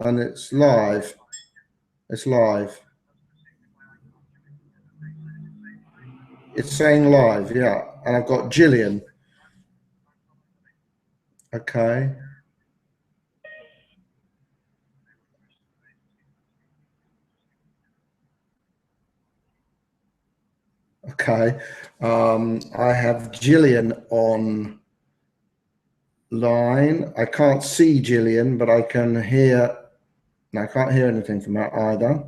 and it's live. It's live. It's saying live, yeah. And I've got Gillian. Okay. Okay. I have Gillian on line. I can't see Gillian, but I can hear. No, I can't hear anything from her either.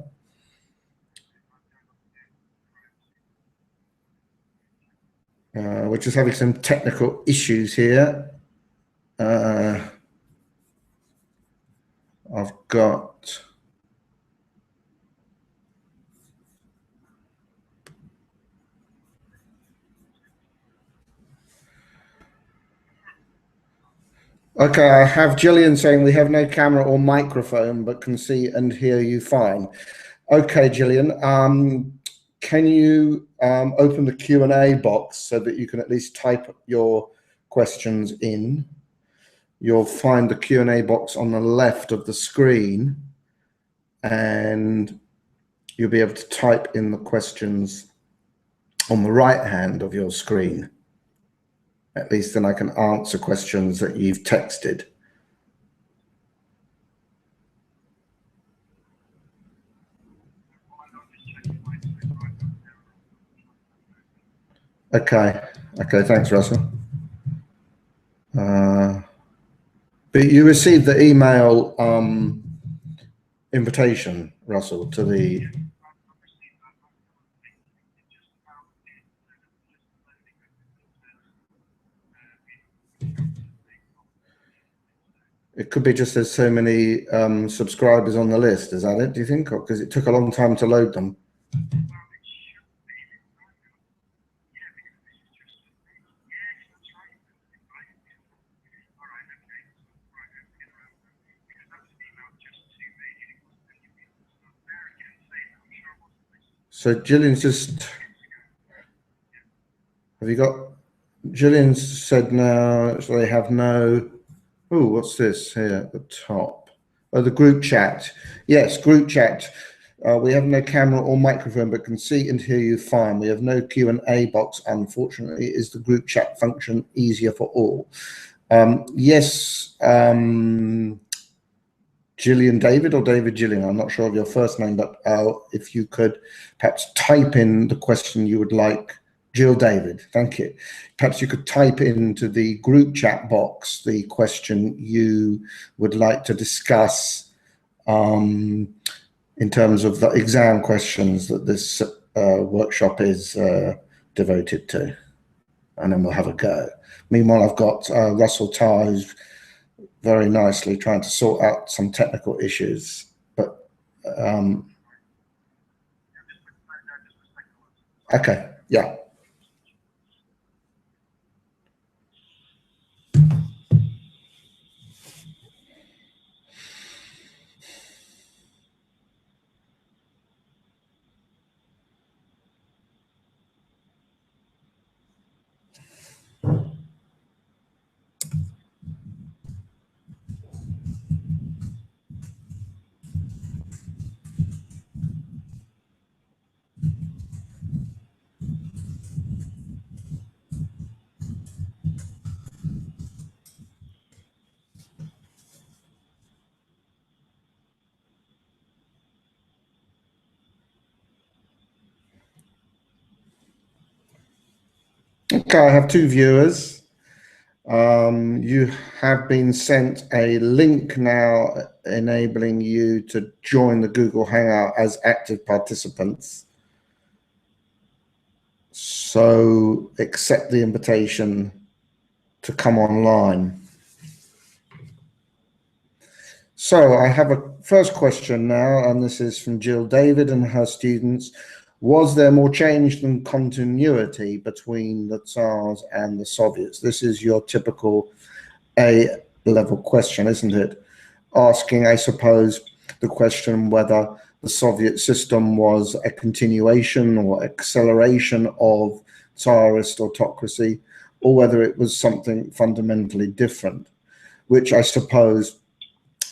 We're just having some technical issues here. I've got. Okay, I have Gillian saying we have no camera or microphone, but can see and hear you fine. Okay, Gillian, can you open the Q&A box so that you can at least type your questions in? You'll find the Q&A box on the left of the screen, and you'll be able to type in the questions on the right hand of your screen. At least then I can answer questions that you've texted. Okay, thanks, Russell. But you received the email invitation, Russell, to the... It could be just there's so many subscribers on the list. Is that it, do you think? Because it took a long time to load them. So Gillian's just... Have you got... Gillian's said now, so they have no... Oh, what's this here at the top? Oh, the group chat. Yes, group chat. We have no camera or microphone, but can see and hear you fine. We have no Q&A box, unfortunately. Is the group chat function easier for all? Yes, Gillian David or David Gillian, I'm not sure of your first name, but if you could perhaps type in the question you would like. Jill David, thank you. Perhaps you could type into the group chat box the question you would like to discuss in terms of the exam questions that this workshop is devoted to, and then we'll have a go. Meanwhile, I've got Russell Tarr, who's very nicely trying to sort out some technical issues, but okay, yeah. Okay, I have two viewers. You have been sent a link now enabling you to join the Google Hangout as active participants. So accept the invitation to come online. So I have a first question now, and this is from Jill David and her students. Was there more change than continuity between the Tsars and the Soviets? This is your typical A-level question, isn't it? Asking, I suppose, the question whether the Soviet system was a continuation or acceleration of Tsarist autocracy, or whether it was something fundamentally different, which I suppose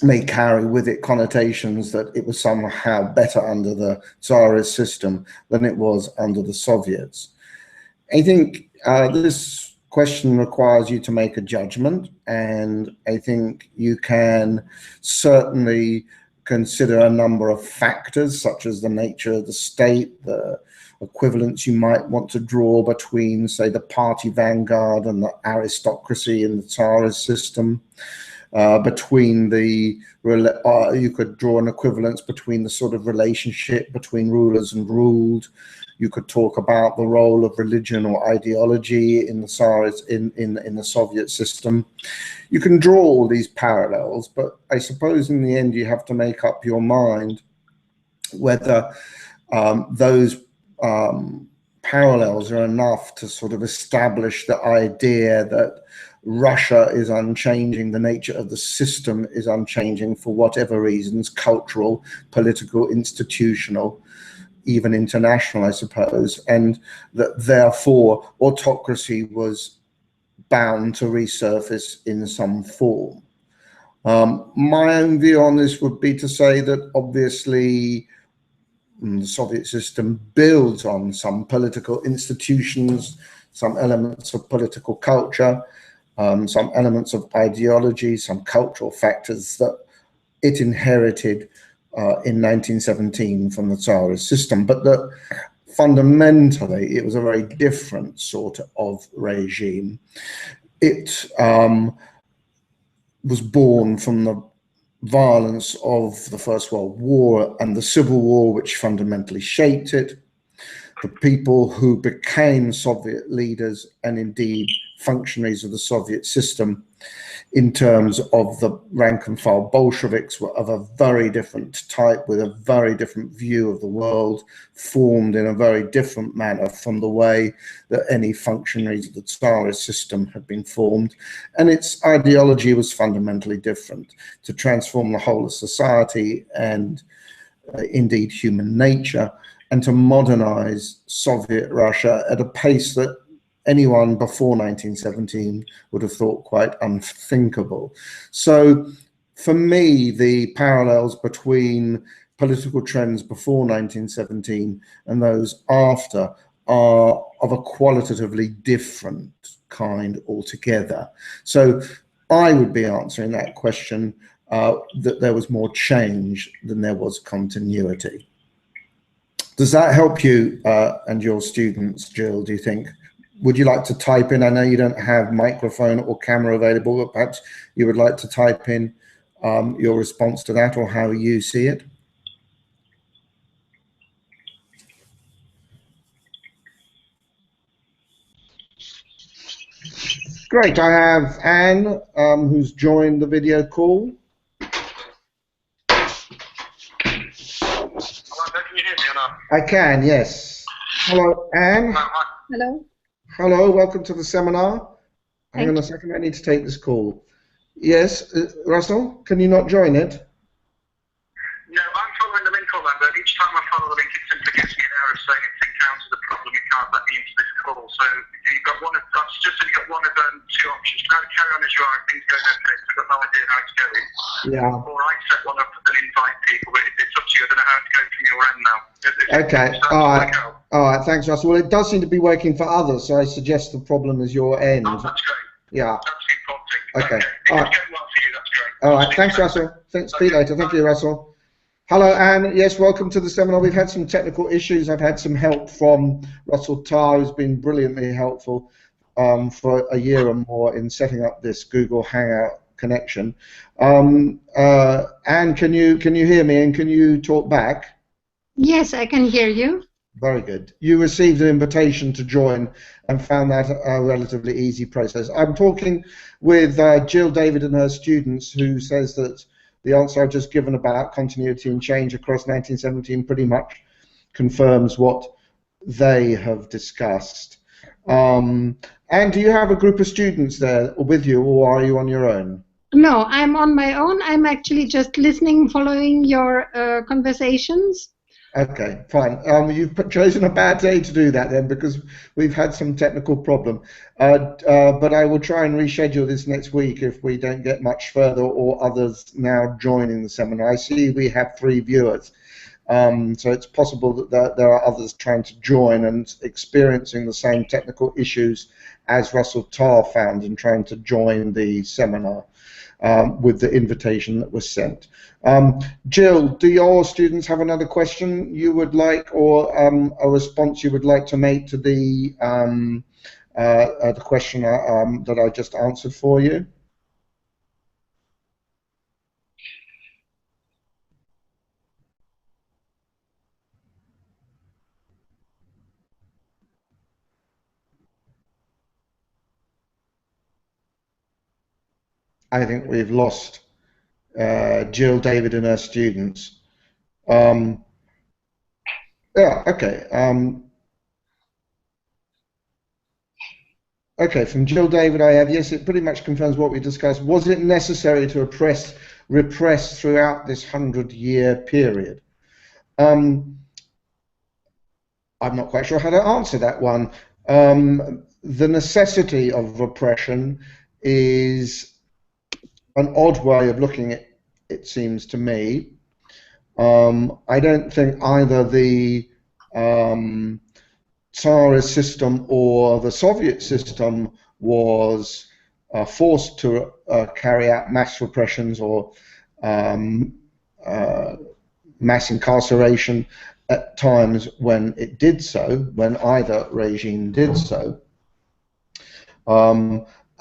may carry with it connotations that it was somehow better under the Tsarist system than it was under the Soviets. I think this question requires you to make a judgment, and I think you can certainly consider a number of factors, such as the nature of the state, the equivalence you might want to draw between, say, the party vanguard and the aristocracy in the Tsarist system. Between the, you could draw an equivalence between the sort of relationship between rulers and ruled. You could talk about the role of religion or ideology in the Tsarist, in the Soviet system. You can draw all these parallels, but I suppose in the end you have to make up your mind whether those parallels are enough to sort of establish the idea that Russia is unchanging, the nature of the system is unchanging for whatever reasons, cultural, political, institutional, even international, I suppose, and that therefore autocracy was bound to resurface in some form. My own view on this would be to say that obviously the Soviet system builds on some political institutions, some elements of political culture, some elements of ideology, some cultural factors that it inherited in 1917 from the Tsarist system, but that fundamentally it was a very different sort of regime. It was born from the violence of the First World War and the Civil War, which fundamentally shaped it. The people who became Soviet leaders and indeed functionaries of the Soviet system in terms of the rank and file Bolsheviks were of a very different type, with a very different view of the world, formed in a very different manner from the way that any functionaries of the Tsarist system had been formed. And its ideology was fundamentally different: to transform the whole of society and indeed human nature, and to modernize Soviet Russia at a pace that anyone before 1917 would have thought quite unthinkable. So for me, the parallels between political trends before 1917 and those after are of a qualitatively different kind altogether. So I would be answering that question that there was more change than there was continuity. Does that help you and your students, Jill, do you think? Would you like to type in? I know you don't have microphone or camera available, but perhaps you would like to type in your response to that or how you see it. Great, I have Anne, who's joined the video call. Hello, can you hear me or not? I can, yes. Hello, Anne. Hello. Hello, welcome to the seminar. Hang on a second, I need to take this call. Yes, Russell, can you not join it? No, I'm following the link on that, but each time I follow the link, it simply gives me an error saying it's encountered a problem, it can't let me into this call. So you've got one of, that's just so you've got one of two options. You can either carry on as you are, if things go okay, so I've got no idea how it's going. Yeah. Or I set one up and invite people, but it's up to you. I don't know how to go from your end now. Okay, all right. All right, thanks, Russell. Well, it does seem to be working for others, so I suggest the problem is your end. Oh, that's great. Yeah. That's important. Okay. If it's going well for you, that's great. All right, thanks, Russell. Speak later. Thank you, Russell. Hello, Anne. Yes, welcome to the seminar. We've had some technical issues. I've had some help from Russell Tarr, who's been brilliantly helpful for a year or more in setting up this Google Hangout connection. Anne, can you hear me and can you talk back? Yes, I can hear you. Very good. You received an invitation to join and found that a relatively easy process. I'm talking with Jill David and her students, who says that the answer I've just given about continuity and change across 1917 pretty much confirms what they have discussed. And do you have a group of students there with you, or are you on your own? No, I'm on my own. I'm actually just listening, following your conversations. Okay, fine. You've chosen a bad day to do that then, because we've had some technical problem. But I will try and reschedule this next week if we don't get much further or others now joining the seminar. I see we have 3 viewers, so it's possible that there are others trying to join and experiencing the same technical issues as Russell Tarr found in trying to join the seminar with the invitation that was sent. Jill, do your students have another question you would like, or a response you would like to make to the question that I just answered for you? I think we've lost Jill, David, and her students. Yeah, okay. Okay, from Jill David I have, yes, it pretty much confirms what we discussed. Was it necessary to repress throughout this 100-year period? I'm not quite sure how to answer that one. The necessity of repression is an odd way of looking at it, it seems to me. I don't think either the Tsarist system or the Soviet system was forced to carry out mass repressions or mass incarceration at times when it did so, when either regime did so.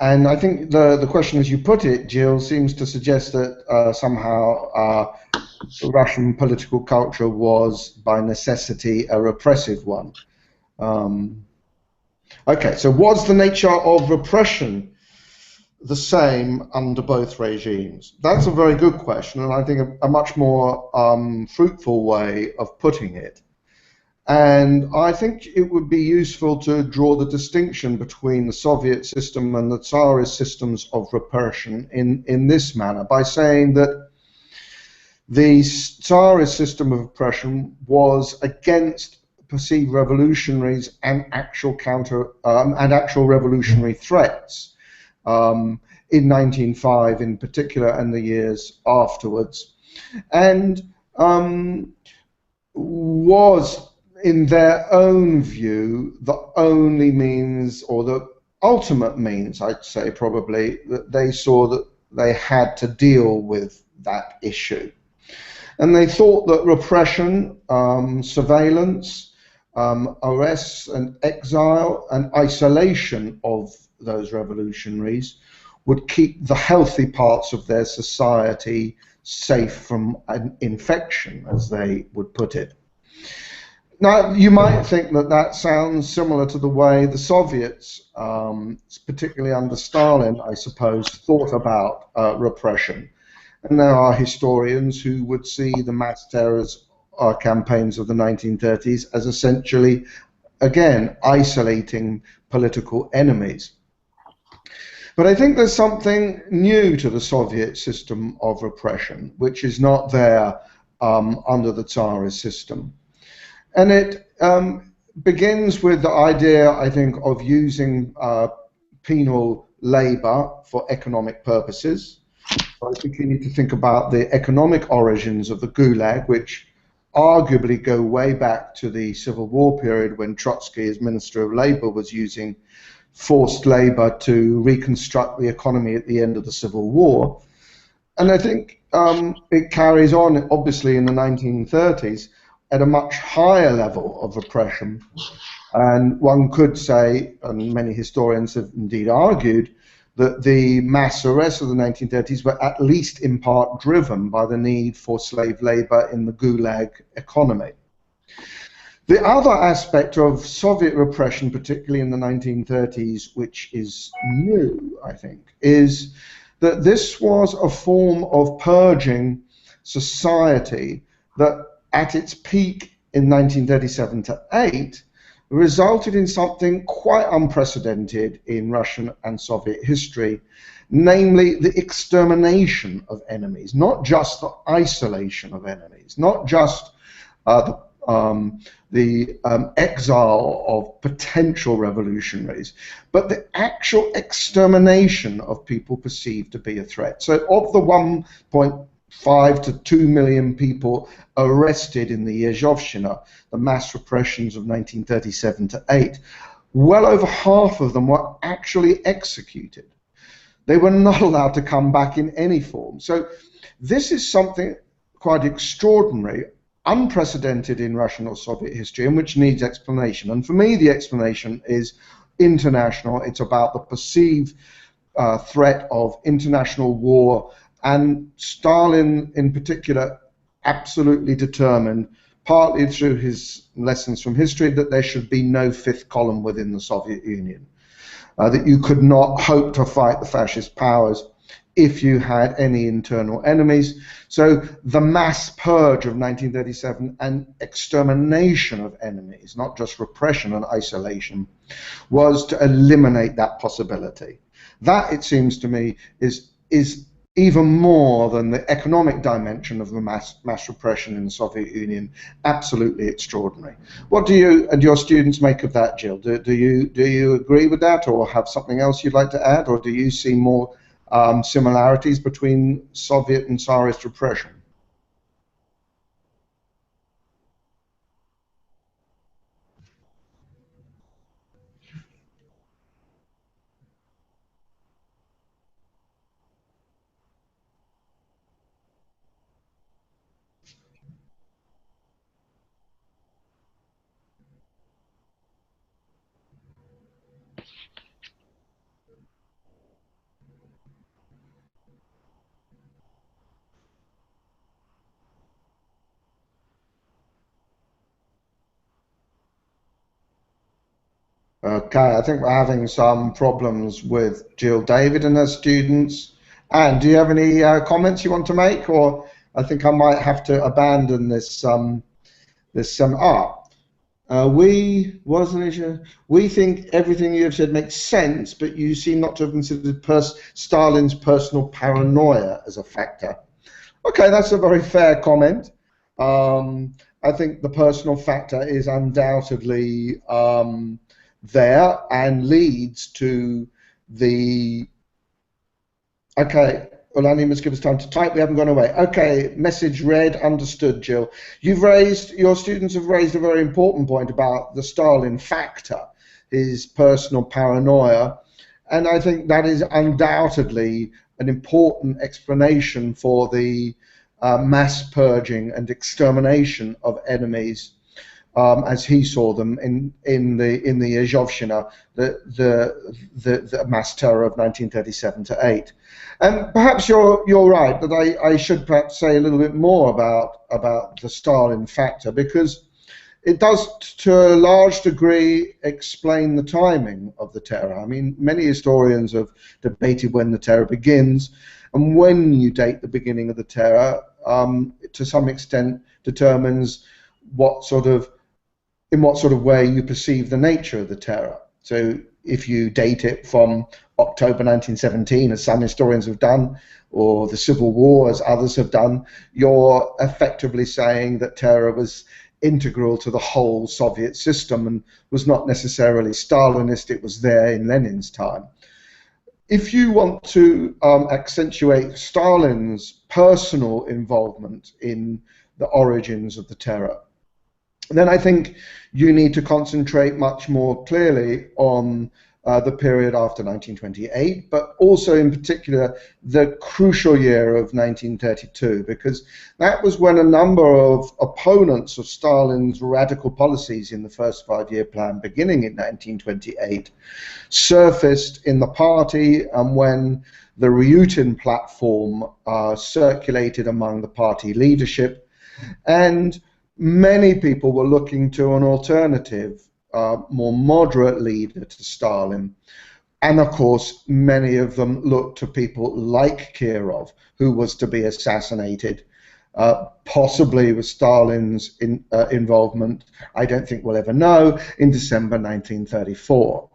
And I think the question as you put it, Jill, seems to suggest that somehow Russian political culture was by necessity a repressive one. Okay, so was the nature of repression the same under both regimes? That's a very good question, and I think a much more fruitful way of putting it. And I think it would be useful to draw the distinction between the Soviet system and the Tsarist systems of repression in this manner, by saying that the Tsarist system of repression was against perceived revolutionaries and actual actual revolutionary threats in 1905 in particular and the years afterwards, and was in their own view the only means, or the ultimate means, I'd say probably, that they saw that they had to deal with that issue. And they thought that repression, surveillance, arrests and exile and isolation of those revolutionaries would keep the healthy parts of their society safe from an infection, as they would put it. Now, you might think that that sounds similar to the way the Soviets, particularly under Stalin, I suppose, thought about repression. And there are historians who would see the mass terrorist campaigns of the 1930s as essentially, again, isolating political enemies. But I think there's something new to the Soviet system of repression, which is not there under the Tsarist system. And it begins with the idea, I think, of using penal labor for economic purposes. I think you need to think about the economic origins of the Gulag, which arguably go way back to the Civil War period when Trotsky, as Minister of Labor, was using forced labor to reconstruct the economy at the end of the Civil War. And I think it carries on, obviously, in the 1930s at a much higher level of repression. And one could say, and many historians have indeed argued, that the mass arrests of the 1930s were at least in part driven by the need for slave labor in the Gulag economy. The other aspect of Soviet repression, particularly in the 1930s, which is new, I think, is that this was a form of purging society that at its peak in 1937 to 8 resulted in something quite unprecedented in Russian and Soviet history, namely the extermination of enemies, not just the isolation of enemies, not just the exile of potential revolutionaries, but the actual extermination of people perceived to be a threat. So of the 1.5 to 2 million people arrested in the Yezhovshchina, the mass repressions of 1937 to 8, well over half of them were actually executed. They were not allowed to come back in any form. So this is something quite extraordinary, unprecedented in Russian or Soviet history, and which needs explanation. And for me, the explanation is international. It's about the perceived threat of international war, and Stalin in particular absolutely determined, partly through his lessons from history, that there should be no fifth column within the Soviet Union, that you could not hope to fight the fascist powers if you had any internal enemies. So the mass purge of 1937 and extermination of enemies, not just repression and isolation, was to eliminate that possibility. That, it seems to me, is even more than the economic dimension of the mass repression in the Soviet Union. Absolutely extraordinary. What do you and your students make of that, Jill? Do you agree with that, or have something else you'd like to add, or do you see more similarities between Soviet and Tsarist repression? Okay, I think we're having some problems with Jill David and her students. Anne, do you have any comments you want to make, or I think I might have to abandon this we think everything you have said makes sense, but you seem not to have considered Stalin's personal paranoia as a factor. Okay, that's a very fair comment. I think the personal factor is undoubtedly there and leads to the... Okay, Ulani must give us time to type. We haven't gone away. Okay, message read, understood, Jill. Your students have raised a very important point about the Stalin factor, his personal paranoia, and I think that is undoubtedly an important explanation for the mass purging and extermination of enemies, as he saw them in the Yezhovshchina, the mass terror of 1937 to 8. And perhaps you're right, but I should perhaps say a little bit more about the Stalin factor, because it does, to a large degree, explain the timing of the terror. I mean, many historians have debated when the terror begins, and when you date the beginning of the terror, to some extent, determines in what sort of way you perceive the nature of the terror. So if you date it from October 1917, as some historians have done, or the Civil War, as others have done, you're effectively saying that terror was integral to the whole Soviet system and was not necessarily Stalinist, it was there in Lenin's time. If you want to accentuate Stalin's personal involvement in the origins of the terror, then I think you need to concentrate much more clearly on the period after 1928, but also in particular the crucial year of 1932, because that was when a number of opponents of Stalin's radical policies in the first five-year plan beginning in 1928 surfaced in the party, and when the Ryutin platform circulated among the party leadership, and many people were looking to an alternative, more moderate leader to Stalin. And of course, many of them looked to people like Kirov, who was to be assassinated, possibly with Stalin's involvement, I don't think we'll ever know, in December 1934.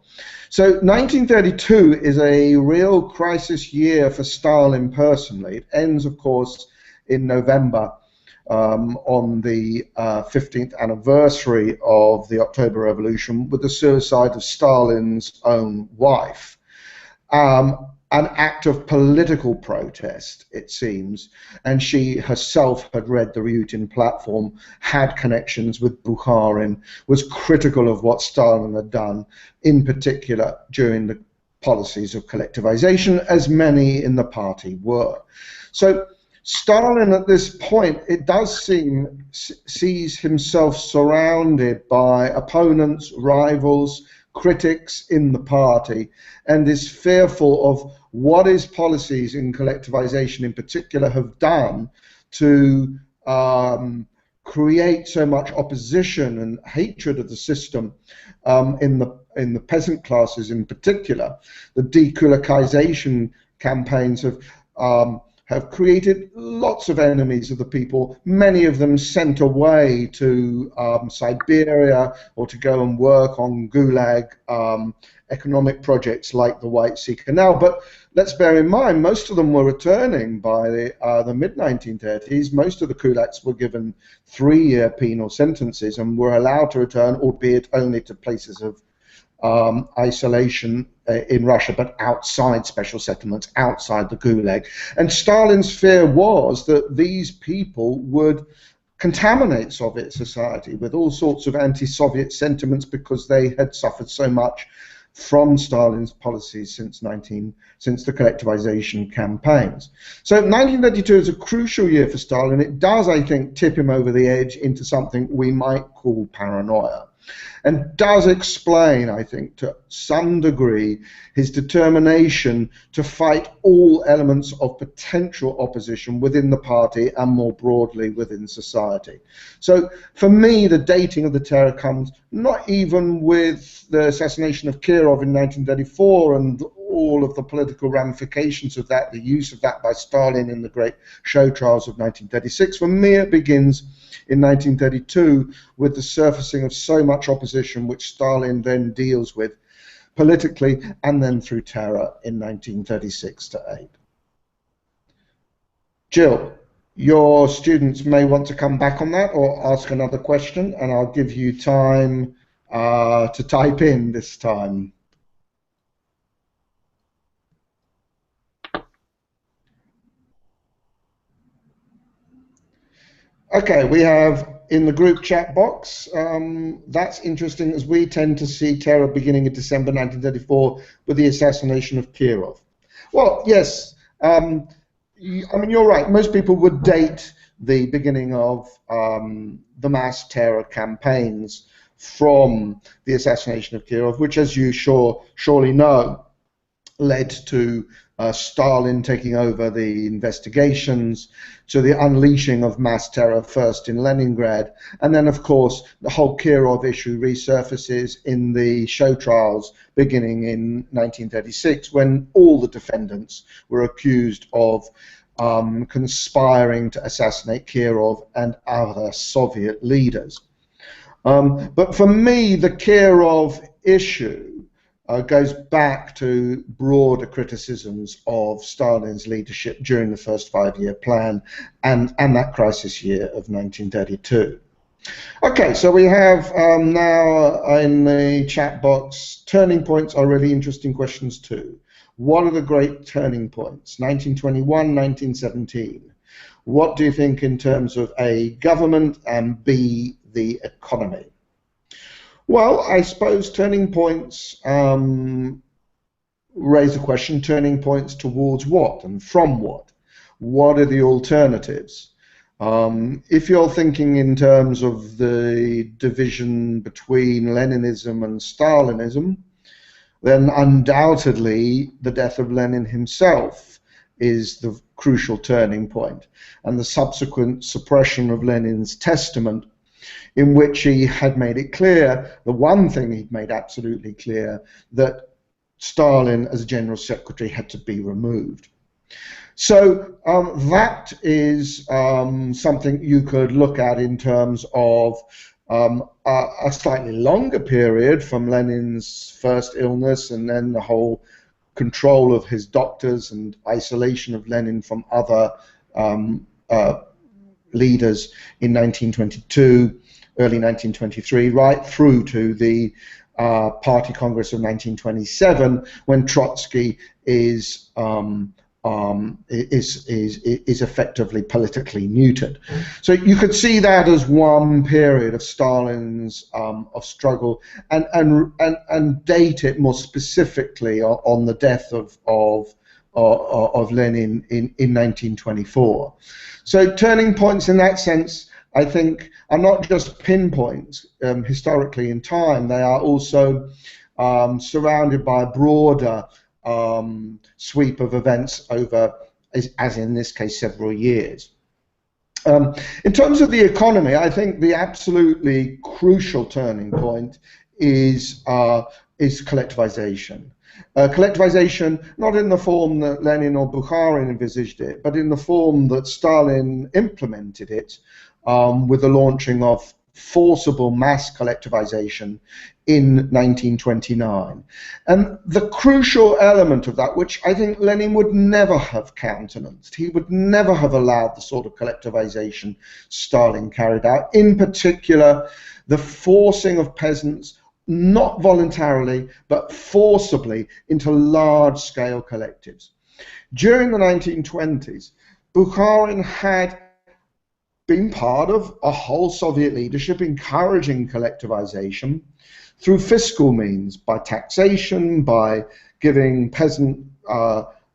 So 1932 is a real crisis year for Stalin personally. It ends, of course, in November. on the 15th anniversary of the October Revolution with the suicide of Stalin's own wife. An act of political protest, it seems, and she herself had read the Ryutin platform, had connections with Bukharin, was critical of what Stalin had done, in particular during the policies of collectivization, as many in the party were. So Stalin at this point, it does seem, sees himself surrounded by opponents, rivals, critics in the party, and is fearful of what his policies in collectivization in particular have done to create so much opposition and hatred of the system in the peasant classes in particular. The dekulakization campaigns have created lots of enemies of the people, many of them sent away to Siberia or to go and work on Gulag economic projects like the White Sea Canal. But let's bear in mind, most of them were returning by the mid-1930s. Most of the kulaks were given 3-year penal sentences and were allowed to return, albeit only to places of isolation in Russia, but outside special settlements, outside the Gulag. And Stalin's fear was that these people would contaminate Soviet society with all sorts of anti-Soviet sentiments because they had suffered so much from Stalin's policies since the collectivization campaigns. So 1932 is a crucial year for Stalin. It does, I think, tip him over the edge into something we might call paranoia, and does explain, I think, to some degree, his determination to fight all elements of potential opposition within the party and more broadly within society. So for me, the dating of the terror comes not even with the assassination of Kirov in 1934 and all of the political ramifications of that, the use of that by Stalin in the great show trials of 1936. For me, it begins in 1932 with the surfacing of so much opposition which Stalin then deals with politically and then through terror in 1936 to 8. Jill, your students may want to come back on that or ask another question, and I'll give you time to type in this time. Okay, we have in the group chat box, that's interesting, as we tend to see terror beginning in December 1934 with the assassination of Kirov. Well, yes, I mean, you're right. Most people would date the beginning of the mass terror campaigns from the assassination of Kirov, which, as you surely know, led to Stalin taking over the investigations, to the unleashing of mass terror first in Leningrad, and then of course the whole Kirov issue resurfaces in the show trials beginning in 1936 when all the defendants were accused of conspiring to assassinate Kirov and other Soviet leaders. But for me, the Kirov issue goes back to broader criticisms of Stalin's leadership during the first 5-year plan and that crisis year of 1932. Okay, so we have now in the chat box, turning points are really interesting questions too. What are the great turning points? 1921, 1917. What do you think in terms of A, government, and B, the economy? Well, I suppose turning points raise the question, turning points towards what and from what? What are the alternatives? If you're thinking in terms of the division between Leninism and Stalinism, then undoubtedly the death of Lenin himself is the crucial turning point, and the subsequent suppression of Lenin's testament, in which he had made it clear, the one thing he'd made absolutely clear, that Stalin as a general secretary had to be removed. So that is something you could look at in terms of a slightly longer period from Lenin's first illness and then the whole control of his doctors and isolation of Lenin from other leaders in 1922, early 1923, right through to the Party Congress of 1927, when Trotsky is effectively politically neutered. So you could see that as one period of Stalin's of struggle, and date it more specifically on the death of Lenin in 1924. So turning points in that sense, I think, are not just pinpoints historically in time. They are also surrounded by a broader sweep of events over, as in this case, several years. In terms of the economy, I think the absolutely crucial turning point is collectivization. Collectivization, not in the form that Lenin or Bukharin envisaged it, but in the form that Stalin implemented it, with the launching of forcible mass collectivization in 1929. And the crucial element of that, which I think Lenin would never have countenanced, he would never have allowed the sort of collectivization Stalin carried out, in particular the forcing of peasants, not voluntarily, but forcibly, into large-scale collectives. During the 1920s, Bukharin had been part of a whole Soviet leadership encouraging collectivization through fiscal means, by taxation, by giving peasant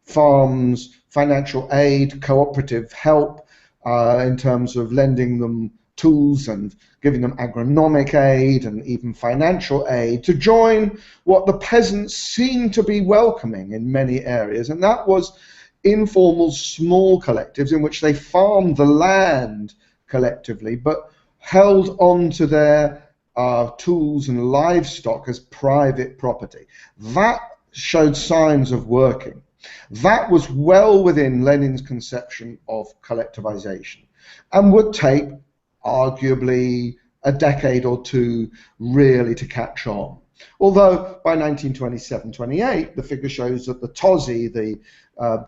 farms financial aid, cooperative help in terms of lending them tools and giving them agronomic aid and even financial aid to join what the peasants seemed to be welcoming in many areas, and that was informal small collectives in which they farmed the land collectively but held on to their tools and livestock as private property. That showed signs of working. That was well within Lenin's conception of collectivization, and would take arguably a decade or two really to catch on. Although by 1927-28, the figure shows that the TOZI, the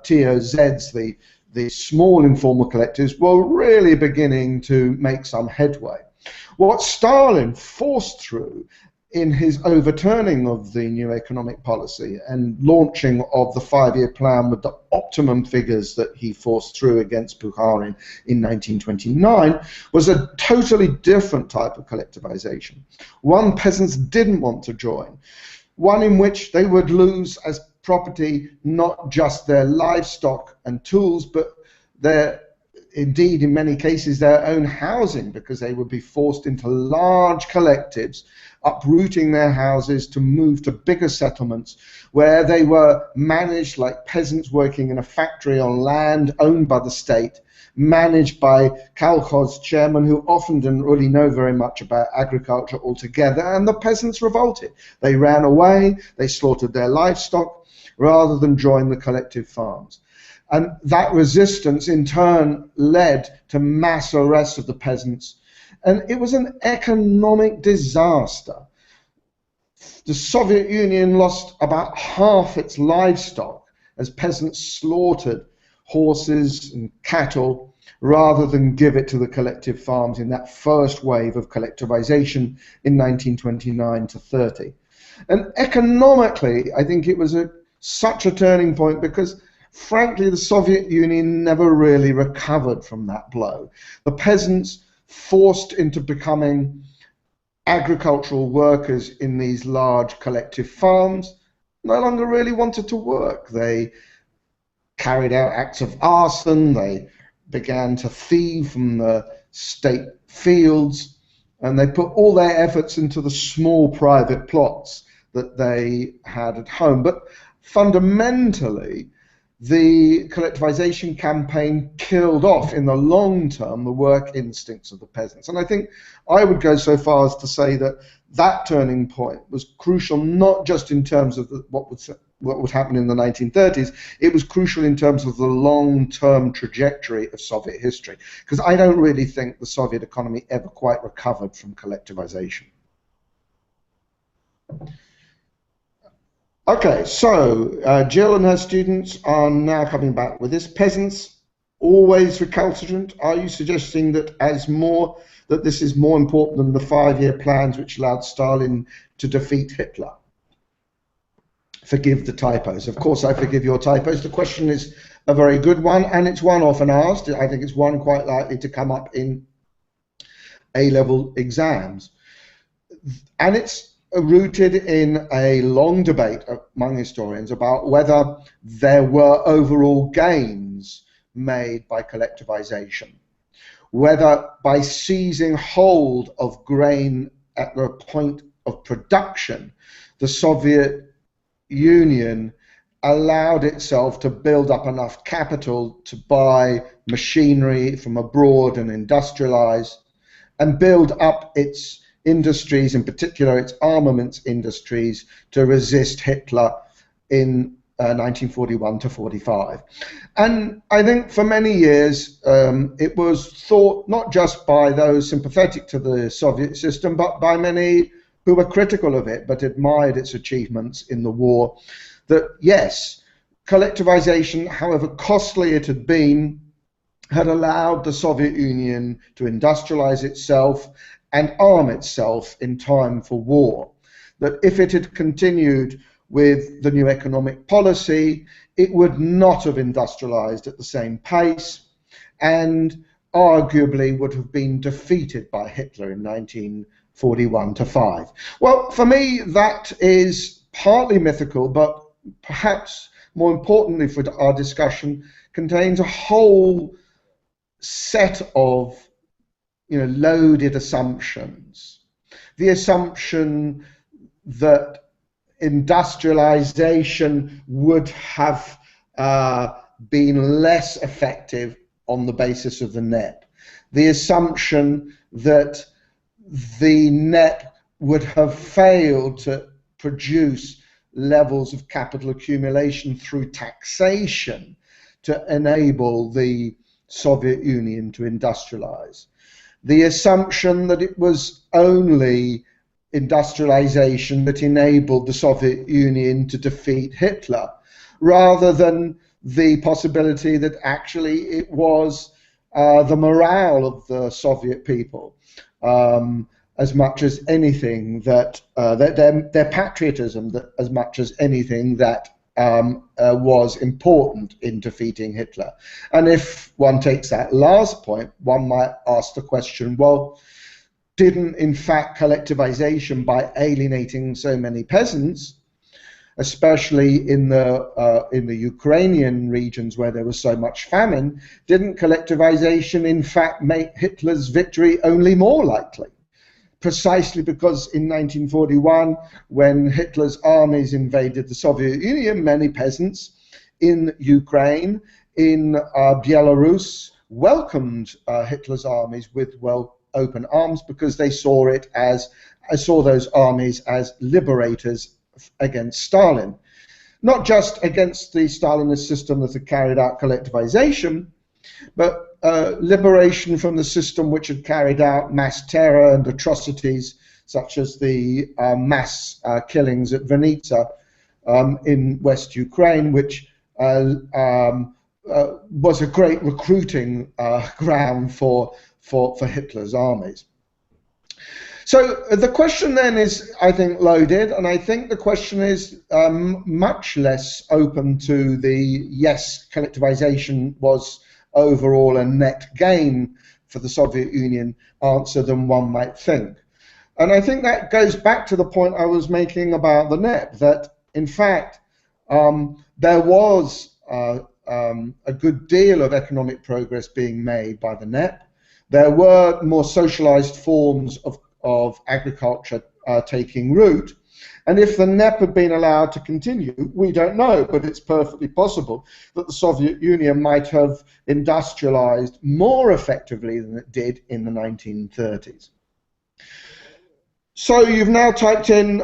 TOZs, the small informal collectives, were really beginning to make some headway. What Stalin forced through in his overturning of the new economic policy and launching of the 5-year plan with the optimum figures that he forced through against Bukharin in 1929 was a totally different type of collectivization. One peasants didn't want to join, one in which they would lose as property not just their livestock and tools, but indeed, in many cases, their own housing, because they would be forced into large collectives, uprooting their houses to move to bigger settlements where they were managed like peasants working in a factory on land owned by the state, managed by kolkhoz chairmen who often didn't really know very much about agriculture altogether, and the peasants revolted. They ran away, they slaughtered their livestock rather than join the collective farms. And that resistance in turn led to mass arrests of the peasants, and it was an economic disaster. The Soviet Union lost about half its livestock as peasants slaughtered horses and cattle rather than give it to the collective farms in that first wave of collectivization in 1929-30. And economically, I think it was such a turning point because frankly, the Soviet Union never really recovered from that blow. The peasants, forced into becoming agricultural workers in these large collective farms, no longer really wanted to work. They carried out acts of arson, they began to thieve from the state fields, and they put all their efforts into the small private plots that they had at home. But fundamentally, the collectivization campaign killed off in the long term the work instincts of the peasants. And I think I would go so far as to say that that turning point was crucial, not just in terms of what would happen in the 1930s, it was crucial in terms of the long-term trajectory of Soviet history, because I don't really think the Soviet economy ever quite recovered from collectivization. Okay, so Jill and her students are now coming back with this. Peasants always recalcitrant? Are you suggesting that that this is more important than the 5-year plans which allowed Stalin to defeat Hitler? Forgive the typos. Of course, I forgive your typos. The question is a very good one, and it's one often asked. I think it's one quite likely to come up in A-level exams. And it's rooted in a long debate among historians about whether there were overall gains made by collectivization, whether by seizing hold of grain at the point of production, the Soviet Union allowed itself to build up enough capital to buy machinery from abroad and industrialize and build up its industries, in particular its armaments industries, to resist Hitler in 1941 to 45. And I think for many years it was thought, not just by those sympathetic to the Soviet system, but by many who were critical of it but admired its achievements in the war, that yes, collectivization, however costly it had been, had allowed the Soviet Union to industrialize itself and arm itself in time for war. That if it had continued with the new economic policy, it would not have industrialized at the same pace and arguably would have been defeated by Hitler in 1941 to 5. Well, for me, that is partly mythical, but perhaps more importantly for our discussion, contains a whole set of loaded assumptions. The assumption that industrialization would have been less effective on the basis of the NEP. The assumption that the NEP would have failed to produce levels of capital accumulation through taxation to enable the Soviet Union to industrialize. The assumption that it was only industrialization that enabled the Soviet Union to defeat Hitler, rather than the possibility that actually it was the morale of the Soviet people, as much as anything that their patriotism, that as much as anything that was important in defeating Hitler. And if one takes that last point, one might ask the question, well, didn't in fact collectivization, by alienating so many peasants, especially in the Ukrainian regions where there was so much famine, didn't collectivization in fact make Hitler's victory only more likely? Precisely because in 1941, when Hitler's armies invaded the Soviet Union, many peasants in Ukraine, in Belarus, welcomed Hitler's armies with open arms, because they saw those armies as liberators against Stalin. Not just against the Stalinist system that had carried out collectivization, but liberation from the system which had carried out mass terror and atrocities, such as the mass killings at Vinnytsia in West Ukraine, which was a great recruiting ground for Hitler's armies. So the question then is, I think, loaded, and I think the question is much less open to the yes, collectivization was overall a net gain for the Soviet Union answer than one might think. And I think that goes back to the point I was making about the NEP, that in fact there was a good deal of economic progress being made by the NEP. There were more socialized forms of agriculture taking root. And if the NEP had been allowed to continue, we don't know, but it's perfectly possible that the Soviet Union might have industrialized more effectively than it did in the 1930s. So you've now typed in,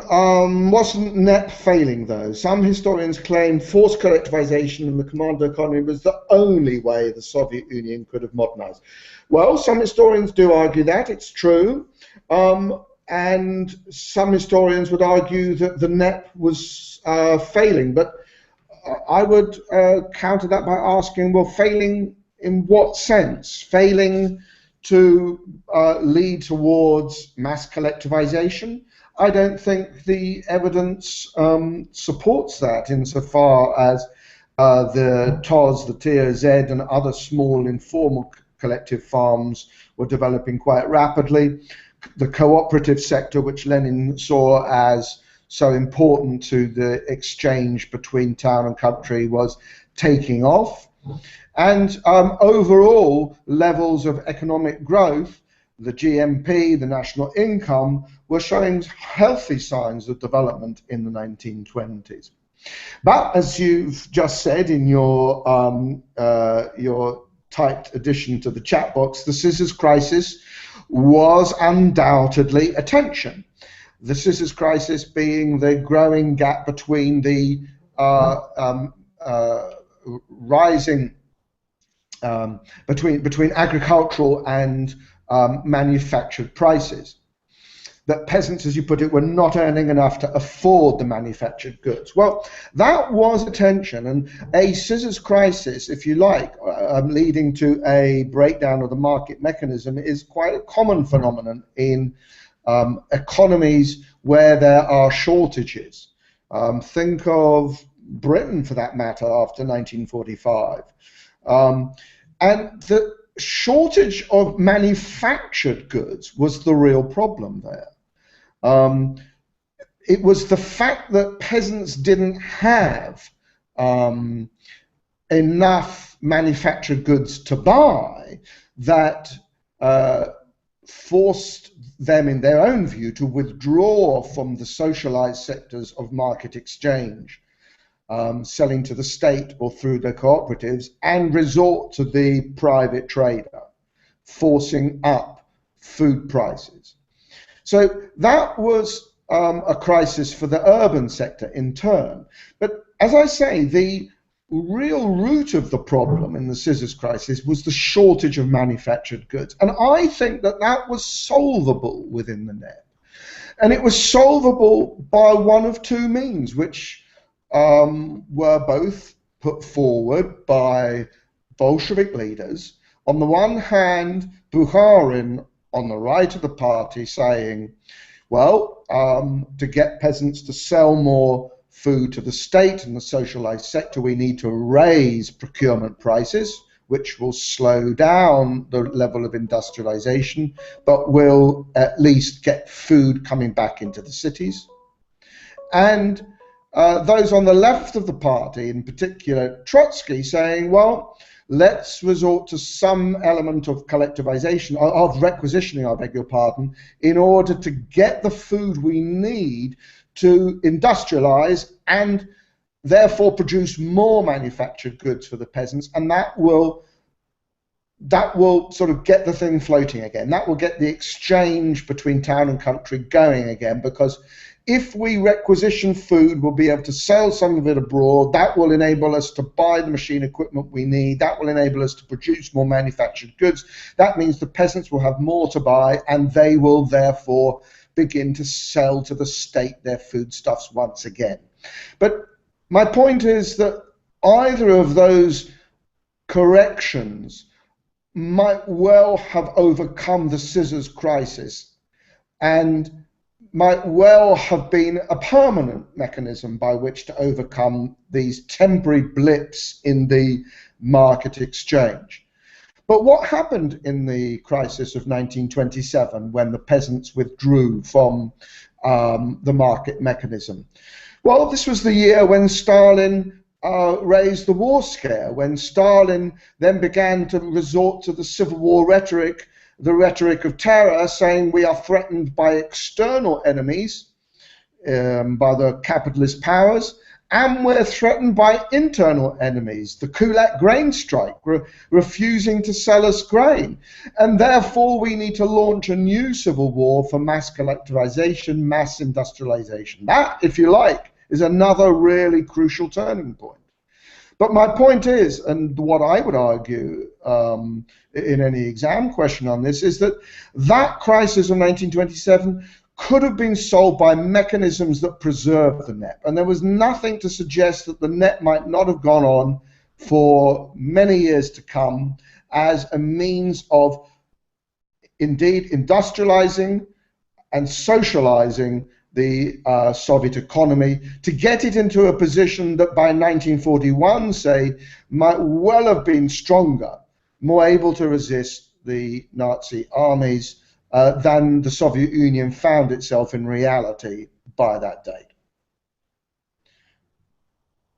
wasn't NEP failing though? Some historians claim forced collectivization and the commando economy was the only way the Soviet Union could have modernized. Well, some historians do argue that, it's true. And some historians would argue that the NEP was failing, but I would counter that by asking, well, failing In what sense? Failing to lead towards mass collectivization? I don't think the evidence supports that, insofar as the TOZ, the TOZ, and other small informal collective farms were developing quite rapidly. The cooperative sector, which Lenin saw as so important to the exchange between town and country, was taking off. And overall levels of economic growth, the GMP, the national income, were showing healthy signs of development in the 1920s. But as you've just said in your typed addition to the chat box, the scissors crisis was undoubtedly a tension. The scissors crisis being the growing gap between the rising between agricultural and manufactured prices. That peasants, as you put it, were not earning enough to afford the manufactured goods. Well, that was a tension, and a scissors crisis, if you like, leading to a breakdown of the market mechanism, is quite a common phenomenon in economies where there are shortages. Think of Britain, for that matter, after 1945. And the shortage of manufactured goods was the real problem there. It was the fact that peasants didn't have enough manufactured goods to buy that forced them, in their own view, to withdraw from the socialized sectors of market exchange, selling to the state or through their cooperatives, and resort to the private trader, forcing up food prices. So that was a crisis for the urban sector in turn. But as I say, the real root of the problem in the scissors crisis was the shortage of manufactured goods. And I think that that was solvable within the NEP. And it was solvable by one of two means, which were both put forward by Bolshevik leaders. On the one hand, Bukharin, on the right of the party, saying, well, to get peasants to sell more food to the state and the socialized sector, we need to raise procurement prices, which will slow down the level of industrialization, but will at least get food coming back into the cities. And those on the left of the party, in particular Trotsky, saying, well, let's resort to some element of collectivization, of requisitioning, I beg your pardon, in order to get the food we need to industrialize and therefore produce more manufactured goods for the peasants, and that will sort of get the thing floating again. That will get the exchange between town and country going again, because if we requisition food, we'll be able to sell some of it abroad. That will enable us to buy the machine equipment we need. That will enable us to produce more manufactured goods. That means the peasants will have more to buy, and they will therefore begin to sell to the state their foodstuffs once again. But my point is that either of those corrections might well have overcome the scissors crisis and might well have been a permanent mechanism by which to overcome these temporary blips in the market exchange. But what happened in the crisis of 1927 when the peasants withdrew from the market mechanism? Well, this was the year when Stalin raised the war scare, when Stalin then began to resort to the Civil War rhetoric, the rhetoric of terror, saying we are threatened by external enemies, by the capitalist powers, and we're threatened by internal enemies, the Kulak grain strike, refusing to sell us grain. And therefore we need to launch a new civil war for mass collectivization, mass industrialization. That, if you like, is another really crucial turning point. But my point is, and what I would argue in any exam question on this, is that that crisis of 1927 could have been solved by mechanisms that preserve the NEP. And there was nothing to suggest that the NEP might not have gone on for many years to come as a means of indeed industrializing and socializing the Soviet economy, to get it into a position that by 1941, say, might well have been stronger, more able to resist the Nazi armies than the Soviet Union found itself in reality by that date.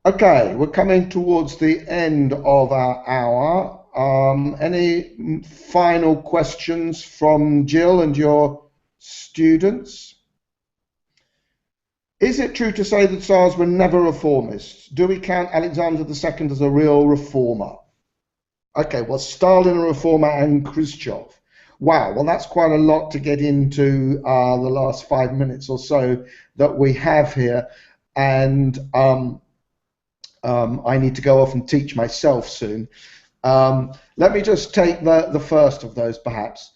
Okay, we're coming towards the end of our hour. Any final questions from Jill and your students? Is it true to say that Tsars were never reformists? Do we count Alexander II as a real reformer? Okay, well, Stalin a reformer and Khrushchev. Wow, well, that's quite a lot to get into the last 5 minutes or so that we have here. And I need to go off and teach myself soon. Let me just take the first of those, perhaps.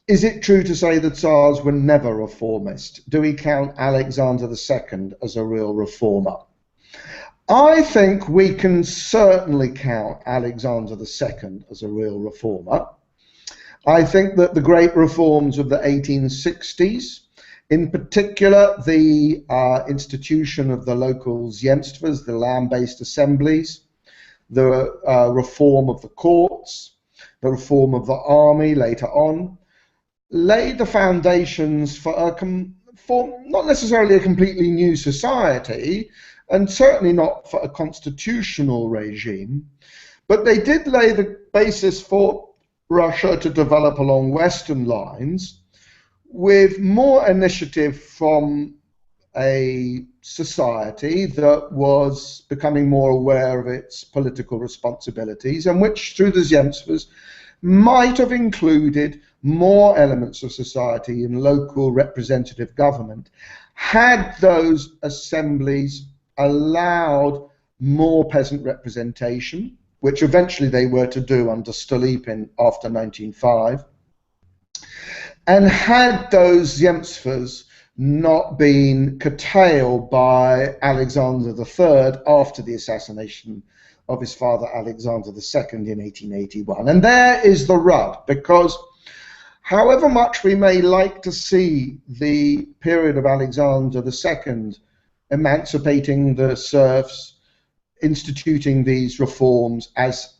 Is it true to say that Tsars were never reformist? Do we count Alexander II as a real reformer? I think we can certainly count Alexander II as a real reformer. I think that the great reforms of the 1860s, in particular the institution of the local Zemstvos, the land-based assemblies, the reform of the courts, the reform of the army later on, laid the foundations for not necessarily a completely new society, and certainly not for a constitutional regime, but they did lay the basis for Russia to develop along Western lines with more initiative from a society that was becoming more aware of its political responsibilities, and which, through the Zemstvos, might have included more elements of society in local representative government, had those assemblies allowed more peasant representation, which eventually they were to do under Stolypin after 1905, and had those Zemstvos not been curtailed by Alexander III after the assassination of his father Alexander II in 1881. And there is the rub, because however much we may like to see the period of Alexander II emancipating the serfs, instituting these reforms as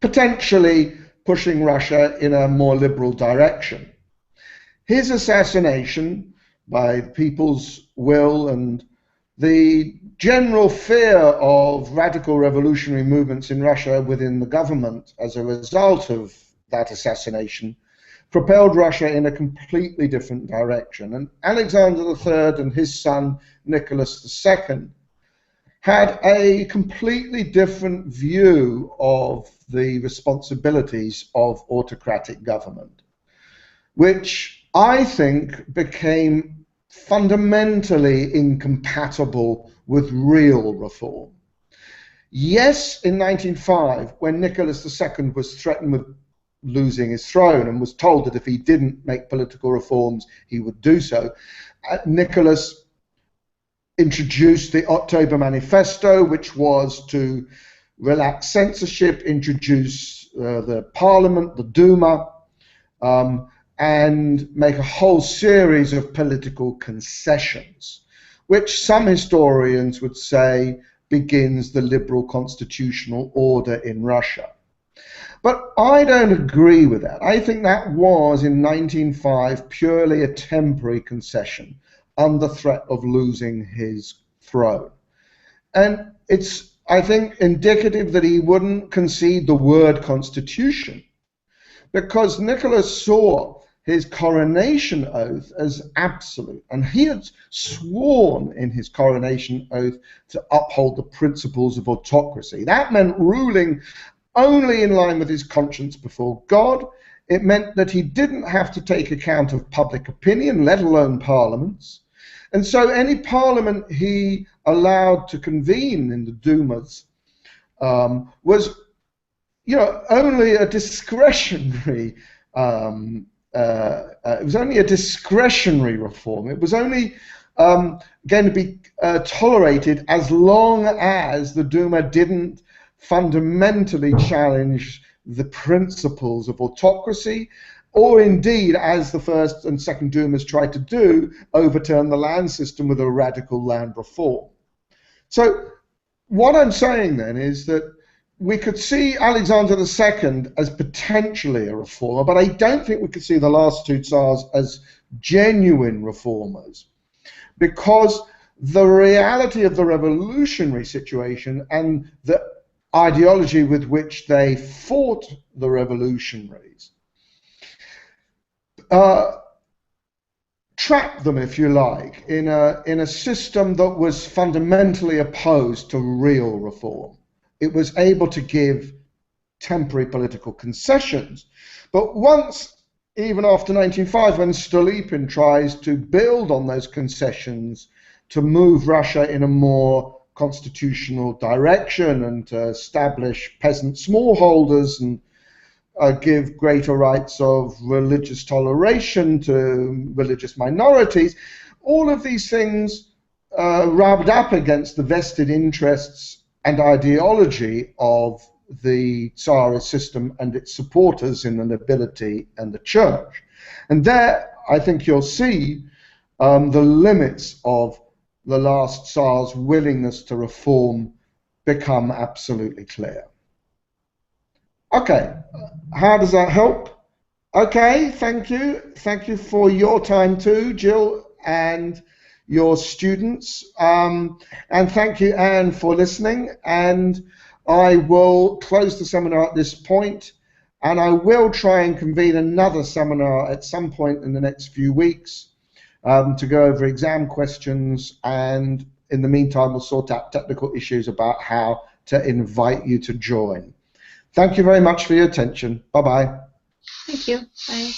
potentially pushing Russia in a more liberal direction, his assassination by the people's will and the general fear of radical revolutionary movements in Russia within the government as a result of that assassination propelled Russia in a completely different direction. And Alexander III and his son Nicholas II had a completely different view of the responsibilities of autocratic government, which I think became fundamentally incompatible with real reform. Yes, in 1905, when Nicholas II was threatened with losing his throne and was told that if he didn't make political reforms, he would do so, Nicholas introduced the October Manifesto, which was to relax censorship, introduce the parliament, the Duma, and make a whole series of political concessions, which some historians would say begins the liberal constitutional order in Russia. But I don't agree with that. I think that was, in 1905, purely a temporary concession under threat of losing his throne. And it's, I think, indicative that he wouldn't concede the word constitution, because Nicholas saw his coronation oath as absolute, and he had sworn in his coronation oath to uphold the principles of autocracy. That meant ruling only in line with his conscience before God. It meant that he didn't have to take account of public opinion, let alone parliaments. And so any parliament he allowed to convene in the Dumas was, only a discretionary it was only a discretionary reform. It was only going to be tolerated as long as the Duma didn't fundamentally challenge the principles of autocracy, or indeed, as the first and second Dumas tried to do, overturn the land system with a radical land reform. So what I'm saying then is that we could see Alexander II as potentially a reformer, but I don't think we could see the last two Tsars as genuine reformers, because the reality of the revolutionary situation and the ideology with which they fought the revolutionaries trapped them, if you like, in a system that was fundamentally opposed to real reform. It was able to give temporary political concessions, but once, even after 1905, when Stolypin tries to build on those concessions to move Russia in a more constitutional direction and to establish peasant smallholders and give greater rights of religious toleration to religious minorities, all of these things rubbed up against the vested interests and ideology of the Tsarist system and its supporters in the nobility and the church. And there, I think you'll see the limits of the last Tsar's willingness to reform become absolutely clear. Okay, how does that help? Okay, thank you. Thank you for your time too, Jill, and your students. And thank you, Anne, for listening. And I will close the seminar at this point, and I will try and convene another seminar at some point in the next few weeks to go over exam questions, and in the meantime we'll sort out technical issues about how to invite you to join. Thank you very much for your attention. Bye-bye. Thank you. Bye.